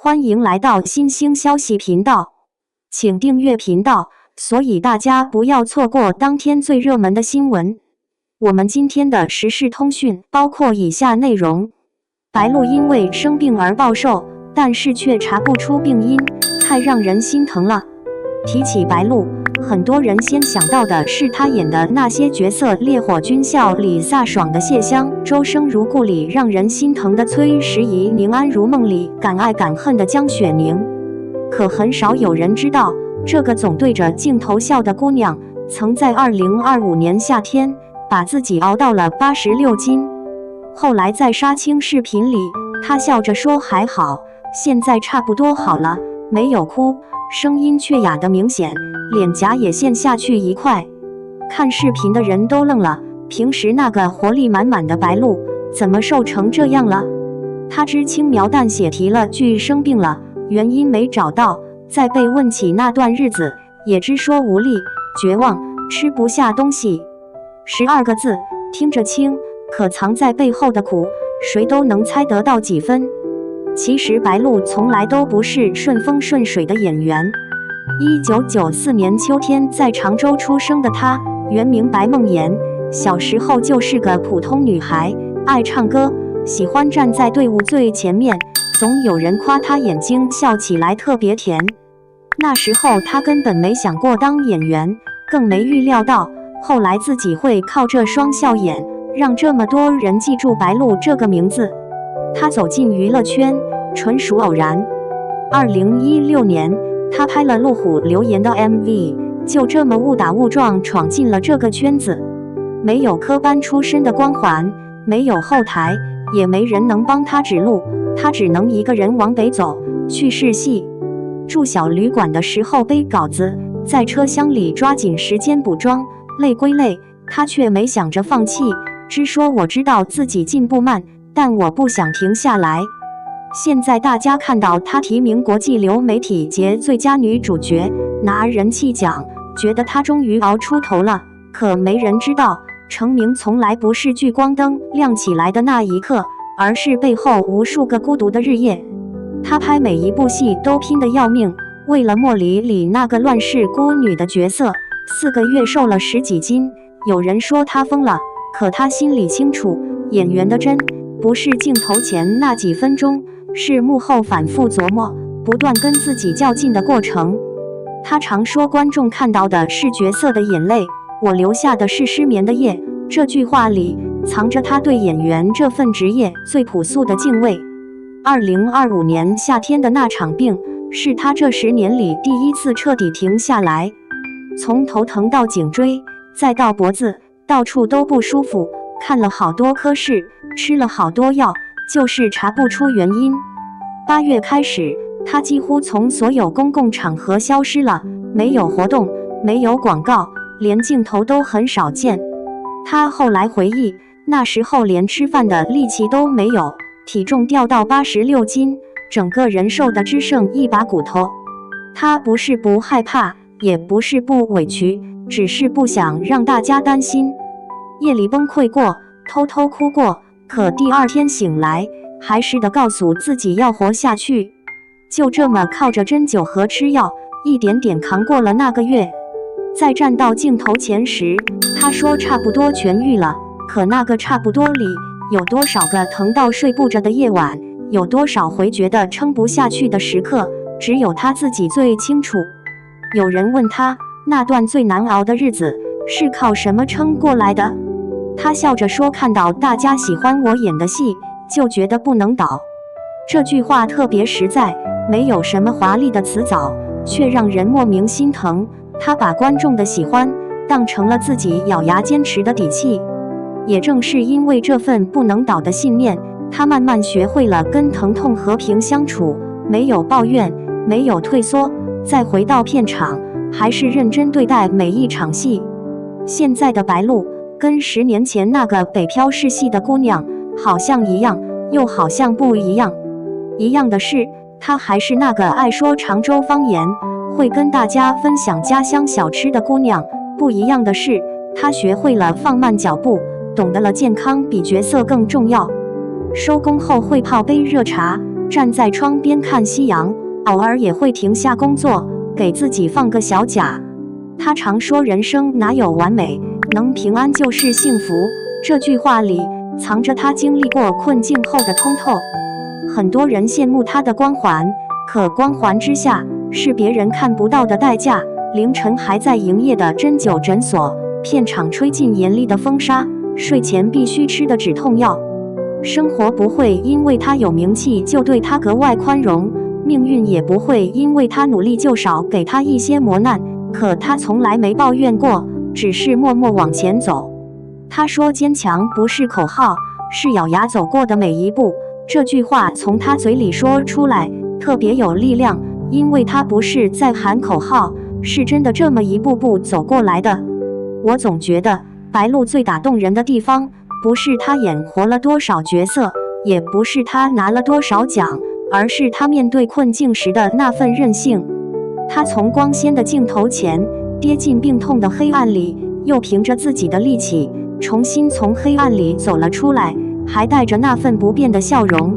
欢迎来到新兴消息频道，请订阅频道，所以大家不要错过当天最热门的新闻。我们今天的时事通讯包括以下内容：白鹿因为生病而暴瘦，但是却查不出病因，太让人心疼了。提起白鹿，很多人先想到的是她演的那些角色，烈火军校里飒爽的谢湘，周生如故里让人心疼的崔时宜，宁安如梦里敢爱敢恨的江雪宁。可很少有人知道，这个总对着镜头笑的姑娘，曾在2025年夏天把自己熬到了86斤。后来在杀青视频里，她笑着说还好，现在差不多好了，没有哭，声音却哑得明显，脸颊也陷下去一块。看视频的人都愣了，平时那个活力满满的白鹿，怎么瘦成这样了？她只轻描淡写提了句生病了，原因没找到，在被问起那段日子，也只说无力、绝望，吃不下东西。12个字，听着轻，可藏在背后的苦，谁都能猜得到几分。其实白鹿从来都不是顺风顺水的演员。1994年秋天在常州出生的她，原名白梦妍，小时候就是个普通女孩，爱唱歌，喜欢站在队伍最前面，总有人夸她眼睛笑起来特别甜。那时候她根本没想过当演员，更没预料到后来自己会靠这双笑眼，让这么多人记住白鹿这个名字。她走进娱乐圈纯属偶然。2016年，她拍了《路虎留言》的 MV， 就这么误打误撞闯进了这个圈子。没有科班出身的光环，没有后台，也没人能帮她指路，她只能一个人往北走，去试戏。住小旅馆的时候背稿子，在车厢里抓紧时间补妆，累归累，她却没想着放弃，只说我知道自己进步慢，但我不想停下来。现在大家看到她提名国际流媒体节最佳女主角，拿人气奖，觉得她终于熬出头了。可没人知道，成名从来不是聚光灯亮起来的那一刻，而是背后无数个孤独的日夜。她拍每一部戏都拼得要命，为了莫里里那个乱世孤女的角色，4个月瘦了10几斤。有人说她疯了，可她心里清楚，演员的真不是镜头前那几分钟，是幕后反复琢磨，不断跟自己较劲的过程。她常说观众看到的是角色的眼泪，我留下的是失眠的夜。这句话里藏着她对演员这份职业最朴素的敬畏。2025年夏天的那场病，是她这10年里第一次彻底停下来。从头疼到颈椎，再到脖子，到处都不舒服，看了好多科室，吃了好多药，就是查不出原因。8月开始，她几乎从所有公共场合消失了，没有活动，没有广告，连镜头都很少见。她后来回忆，那时候连吃饭的力气都没有，体重掉到86斤，整个人瘦得只剩一把骨头。她不是不害怕，也不是不委屈，只是不想让大家担心。夜里崩溃过，偷偷哭过，可第2天醒来，还是得告诉自己要活下去。就这么靠着针灸和吃药，一点点扛过了那个月。在站到镜头前时，她说差不多痊愈了，可那个差不多里，有多少个疼到睡不着的夜晚，有多少回觉得撑不下去的时刻，只有她自己最清楚。有人问她，那段最难熬的日子是靠什么撑过来的？她笑着说，看到大家喜欢我演的戏，就觉得不能倒。这句话特别实在，没有什么华丽的辞藻，却让人莫名心疼。她把观众的喜欢当成了自己咬牙坚持的底气。也正是因为这份不能倒的信念，她慢慢学会了跟疼痛和平相处，没有抱怨，没有退缩，再回到片场，还是认真对待每一场戏。现在的白鹿跟10年前那个北漂试戏的姑娘好像一样，又好像不一样。一样的是，她还是那个爱说常州方言，会跟大家分享家乡小吃的姑娘。不一样的是，她学会了放慢脚步，懂得了健康比角色更重要。收工后会泡杯热茶，站在窗边看夕阳，偶尔也会停下工作，给自己放个小假。他常说人生哪有完美，能平安就是幸福。这句话里藏着他经历过困境后的通透。很多人羡慕他的光环，可光环之下是别人看不到的代价。凌晨还在营业的针灸诊所，片场吹进严厉的风沙，睡前必须吃的止痛药。生活不会因为他有名气就对他格外宽容，命运也不会因为他努力就少给他一些磨难。可他从来没抱怨过，只是默默往前走。他说坚强不是口号，是咬牙走过的每一步。这句话从他嘴里说出来特别有力量，因为他不是在喊口号，是真的这么一步步走过来的。我总觉得白鹿最打动人的地方，不是他演活了多少角色，也不是他拿了多少奖，而是他面对困境时的那份韧性。他从光鲜的镜头前跌进病痛的黑暗里，又凭着自己的力气重新从黑暗里走了出来，还带着那份不变的笑容。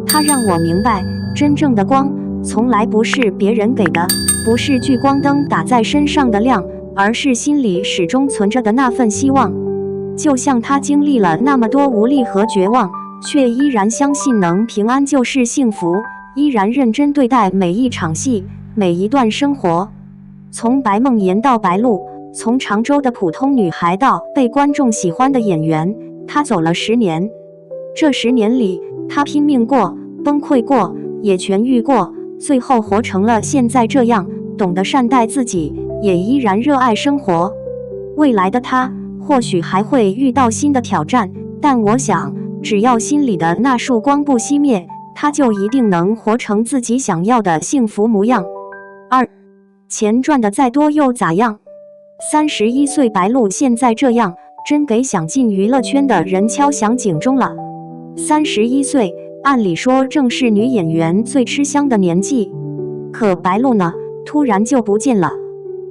他让我明白，真正的光从来不是别人给的，不是聚光灯打在身上的亮，而是心里始终存着的那份希望。就像他经历了那么多无力和绝望，却依然相信能平安就是幸福，依然认真对待每一场戏，每一段生活。从白梦妍到白鹿，从常州的普通女孩到被观众喜欢的演员，她走了10年。这10年里，她拼命过，崩溃过，也痊愈过，最后活成了现在这样，懂得善待自己，也依然热爱生活。未来的她或许还会遇到新的挑战，但我想，只要心里的那束光不熄灭，她就一定能活成自己想要的幸福模样。2. 钱赚的再多又咋样？31岁白鹿现在这样，真给想进娱乐圈的人敲响警钟了。31岁，按理说正是女演员最吃香的年纪，可白鹿呢，突然就不见了。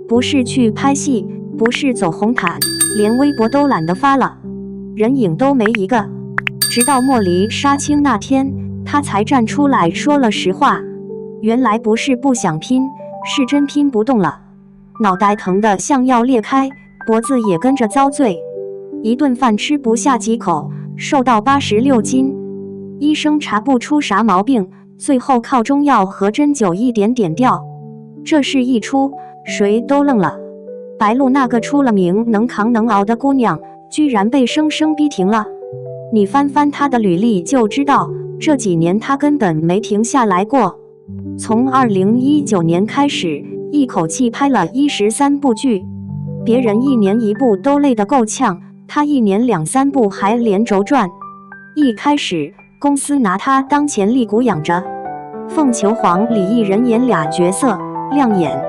不是去拍戏，不是走红毯，连微博都懒得发了，人影都没一个。直到莫离杀青那天，她才站出来说了实话。原来不是不想拼，是真拼不动了，脑袋疼得像要裂开，脖子也跟着遭罪，一顿饭吃不下几口，瘦到86斤，医生查不出啥毛病，最后靠中药和针灸一点点掉。这事一出，谁都愣了。白鹿那个出了名能扛能熬的姑娘，居然被生生逼停了。你翻翻她的履历就知道，这几年她根本没停下来过。从2019年开始，一口气拍了13部剧，别人1年1部都累得够呛，她1年2、3部还连轴转。一开始，公司拿她当潜力股养着，《凤求凰》里一人演2角色，亮眼。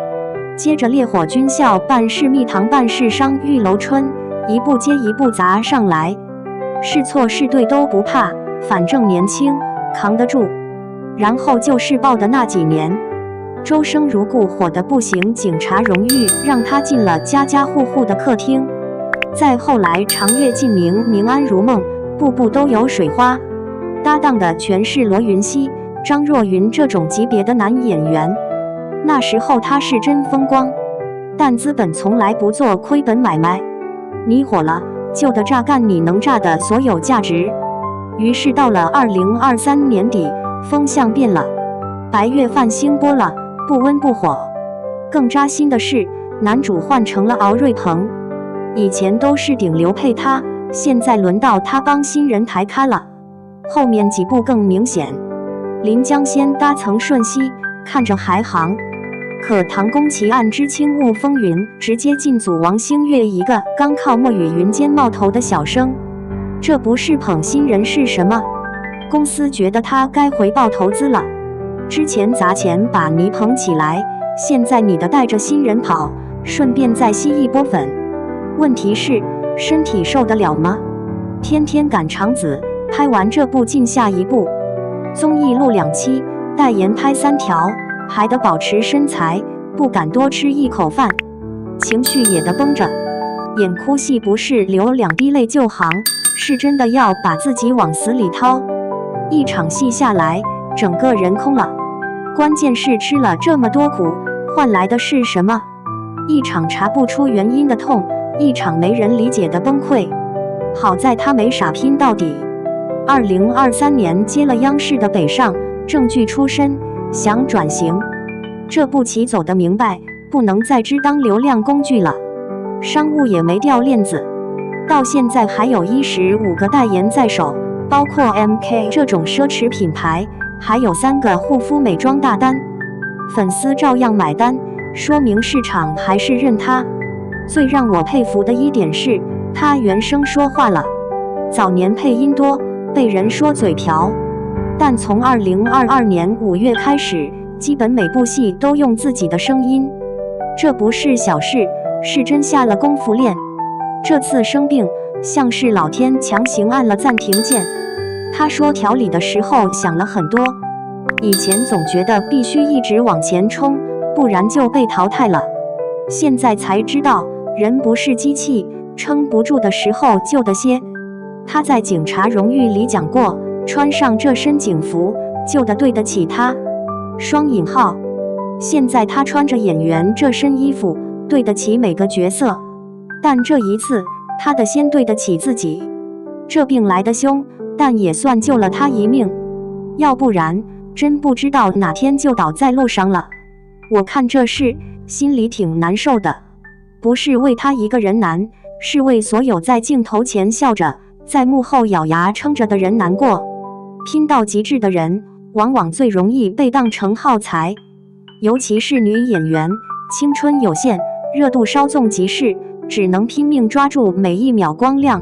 接着《烈火军校》办事蜜糖办事商玉楼春，一部接一部砸上来，是错是对都不怕，反正年轻，扛得住。然后就是爆的那几年，周生如故火得不行，警察荣誉让他进了家家户户的客厅。再后来长月烬明、宁安如梦，部部都有水花，搭档的全是罗云熙、张若昀这种级别的男演员。那时候他是真风光，但资本从来不做亏本买卖，你火了就得榨干你能榨的所有价值。于是到了2023年底，风向变了，白月泛星播了，不温不火。更扎心的是，男主换成了敖瑞鹏，以前都是顶流配他，现在轮到他帮新人抬咖了。后面几部更明显，临江仙搭曾舜晞，看着还行，可唐宫奇案之轻雾风云直接进组王星越一个刚靠墨雨云间冒头的小生，这不是捧新人是什么？公司觉得他该回报投资了，之前砸钱把你捧起来，现在你的带着新人跑，顺便再吸一波粉。问题是身体受得了吗？天天赶场子，拍完这部进下一部，综艺录2期，代言拍3条，还得保持身材，不敢多吃一口饭，情绪也得绷着。演哭戏不是流2滴泪就行，是真的要把自己往死里掏。一场戏下来，整个人空了。关键是吃了这么多苦，换来的是什么？一场查不出原因的痛，一场没人理解的崩溃。好在他没傻拼到底。2023年接了央视的北上，正剧出身，想转型。这步棋走得明白，不能再只当流量工具了。商务也没掉链子，到现在还有15个代言在手，包括 MK 这种奢侈品牌，还有3个护肤美妆大单，粉丝照样买单，说明市场还是认他。最让我佩服的一点是，他原声说话了。早年配音多，被人说嘴瓢，但从2022年5月开始，基本每部戏都用自己的声音，这不是小事，是真下了功夫练。这次生病，像是老天强行按了暂停键。他说调理的时候想了很多，以前总觉得必须一直往前冲，不然就被淘汰了。现在才知道，人不是机器，撑不住的时候就得歇。他在警察荣誉里讲过，穿上这身警服，就得对得起他。双引号。现在他穿着演员这身衣服，对得起每个角色。但这一次，他得先对得起自己。这病来得凶，但也算救了他一命。要不然，真不知道哪天就倒在路上了。我看这事，心里挺难受的。不是为他一个人难，是为所有在镜头前笑着，在幕后咬牙撑着的人难过。拼到极致的人，往往最容易被当成耗材。尤其是女演员，青春有限，热度稍纵即逝，只能拼命抓住每一秒光亮。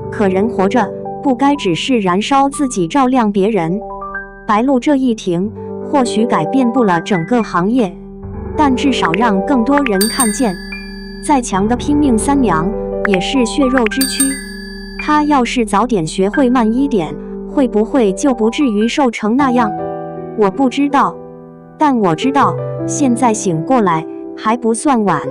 可人活着，不该只是燃烧自己照亮别人。白鹿这一停，或许改变不了整个行业，但至少让更多人看见。再强的拼命三娘，也是血肉之躯。她要是早点学会慢一点，会不会就不至于瘦成那样？我不知道，但我知道，现在醒过来还不算晚。